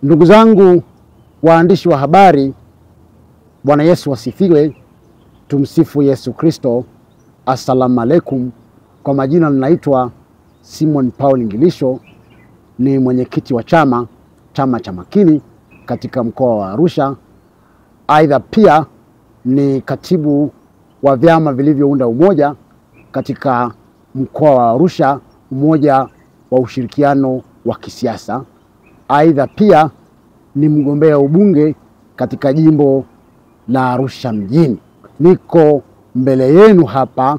Ndugu zangu waandishi wa habari, Bwana Yesu wasifiwe. Tumsifu Yesu Kristo. Assalamu alaikum. Kwa majina ninaitwa Simon Paul Ngilisho, ni mwenyekiti wa chama cha Makini katika mkoa wa Arusha. Aidha pia ni katibu wa vyama vilivyounda umoja katika mkoa wa Arusha, umoja wa ushirikiano wa kisiasa. Aidha pia ni mgombea ubunge katika jimbo la Arusha mjini. Niko mbele yenu hapa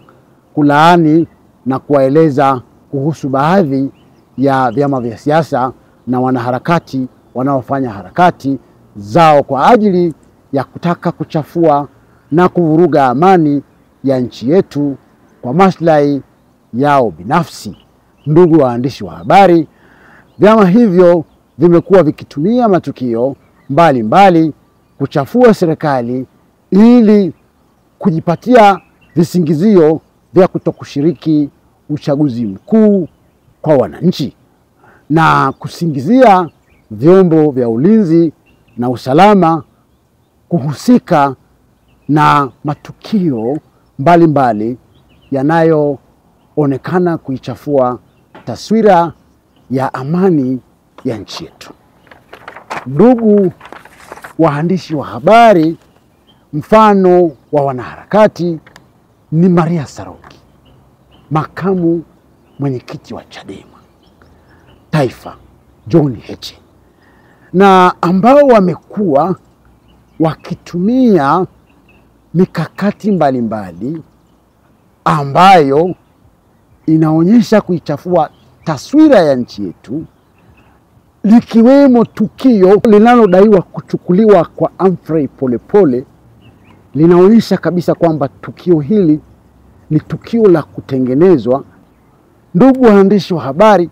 kulaani na kuwaeleza kuhusu baadhi ya vyama vya siasa na wanaharakati wanaofanya harakati zao kwa ajili ya kutaka kuchafua na kuvuruga amani ya nchi yetu kwa maslahi yao binafsi. Ndugu waandishi wa habari, vyama hivyo vimekuwa vikitumia matukio mbalimbali kuchafua serikali ili kujipatia visingizio vya kutokushiriki uchaguzi mkuu kwa wananchi na kusingizia vyombo vya ulinzi na usalama kuhusika na matukio mbalimbali yanayoonekana kuichafua taswira ya amani ya nchi yetu. Ndugu waandishi wa habari, mfano wa wanaharakati ni Maria Saroki, makamu mwenyekiti wa Chadema Taifa, John Heche, na ambao wamekuwa wakitumia mikakati mbalimbali ambayo inaonyesha kuichafua taswira ya nchi yetu, likiwemo tukio linalodaiwa kuchukuliwa kwa Humphrey Polepole. Linaonyesha kabisa kwamba tukio hili ni tukio la kutengenezwa. Ndugu waandishi wa habari,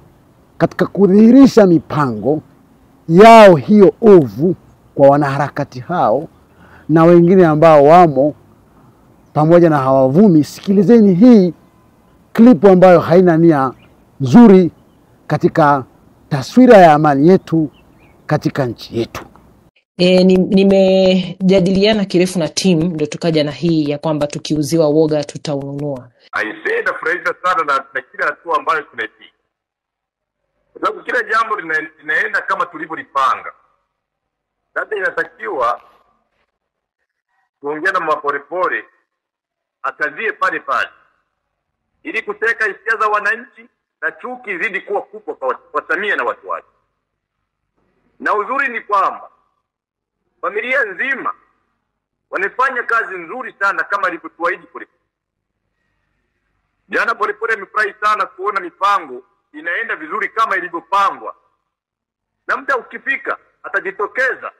katika kudhihirisha mipango yao hiyo ovu kwa wanaharakati hao na wengine ambao wamo pamoja na hawavumi, sikilizeni hii klipu ambayo haina nia nzuri katika taswira ya amani yetu katika nchi yetu. Nimejadiliana kirefu na timu ndio tukaja na hii ya kwamba tukiuziwa woga tutaununua. Aisee, furahisha sana na kila hatua ambayo tumepiga. Kwa sababu kila jambo linaenda kama tulivyolipanga. Sasa inatakiwa kuongea na Mapolepole akazie pale pale ili kuteka hisia za wananchi na chuki zidi kuwa kubwa kwa Samia na watu wake. Na uzuri ni kwamba familia nzima wanafanya kazi nzuri sana kama ilivyotuahidi Polepole. Jana Polepole amefurahi sana kuona mipango inaenda vizuri kama ilivyopangwa. Na muda ukifika atajitokeza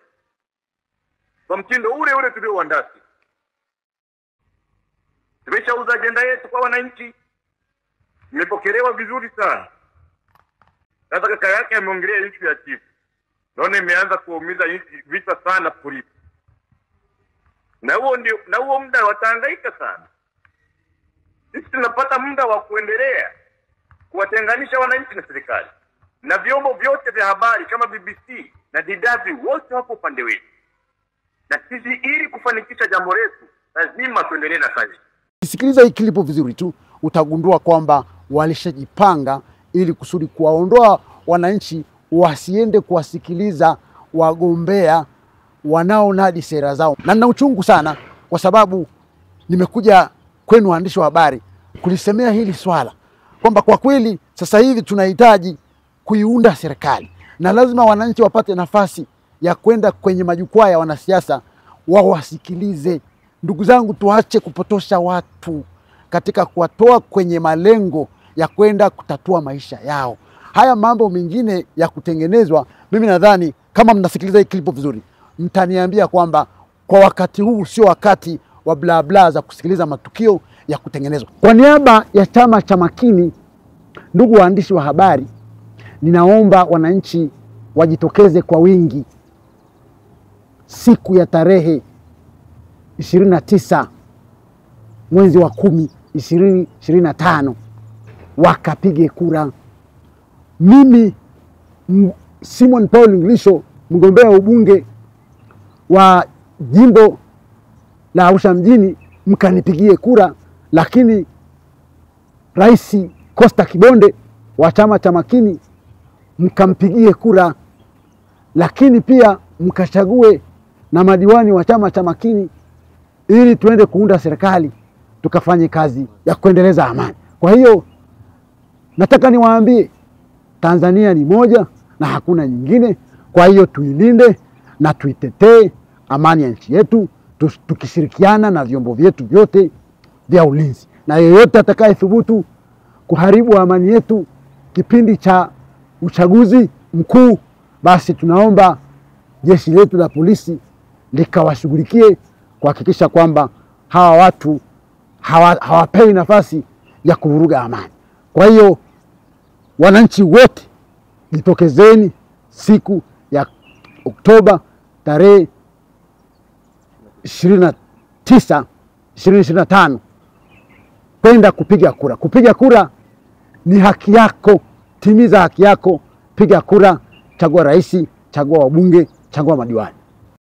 kwa mtindo ule ule tulioandaa. Tumeshauza agenda yetu kwa wananchi. Imepokelewa vizuri sana. Sasa kaka yake ameongelea issue ya chifu. Naona imeanza kuumiza vita sana polisi. Na huo muda watahangaika sana. Sisi tunapata muda wa kuendelea kuwatenganisha wananchi na serikali. Na vyombo vyote vya habari kama BBC na DW wote wapo upande wetu. Na sisi ili kufanikisha jambo letu lazima tuendelee na kazi. Sikiliza hii klipu vizuri tu, utagundua kwamba walishajipanga ili kusudi kuwaondoa wananchi wasiende kuwasikiliza wagombea wanaonadi sera zao. Na nina uchungu sana kwa sababu nimekuja kwenu waandishi wa habari kulisemea hili swala kwamba kwa kweli sasa hivi tunahitaji kuiunda serikali na lazima wananchi wapate nafasi ya kwenda kwenye majukwaa ya wanasiasa wawasikilize. Ndugu zangu, tuache kupotosha watu katika kuwatoa kwenye malengo ya kwenda kutatua maisha yao. Haya mambo mengine ya kutengenezwa, mimi nadhani kama mnasikiliza hii klipu vizuri, mtaniambia kwamba kwa wakati huu sio wakati wa bla bla za kusikiliza matukio ya kutengenezwa. Kwa niaba ya chama cha Makini, ndugu waandishi wa habari, ninaomba wananchi wajitokeze kwa wingi siku ya tarehe 29 mwezi wa 10 2025 wakapige kura. Mimi Simon Paul Ngilisho mgombea ubunge wa jimbo la Arusha mjini mkanipigie kura, lakini Rais Costa Kibonde wa Chama cha Makini mkampigie kura, lakini pia mkachague na madiwani wa Chama cha Makini ili tuende kuunda serikali tukafanye kazi ya kuendeleza amani. Kwa hiyo nataka niwaambie Tanzania ni moja na hakuna nyingine. Kwa hiyo tuilinde na tuitetee amani ya nchi yetu, tukishirikiana na vyombo vyetu vyote vya ulinzi, na yeyote atakayethubutu kuharibu amani yetu kipindi cha uchaguzi mkuu, basi tunaomba jeshi letu la polisi likawashughulikie kuhakikisha kwamba hawa watu hawapewi nafasi ya kuvuruga amani. Kwa hiyo wananchi wote jitokezeni siku ya Oktoba tarehe 29, 2025 kwenda kupiga kura. Kupiga kura ni haki yako, timiza haki yako, piga kura, chagua rais, chagua wabunge, chagua madiwani.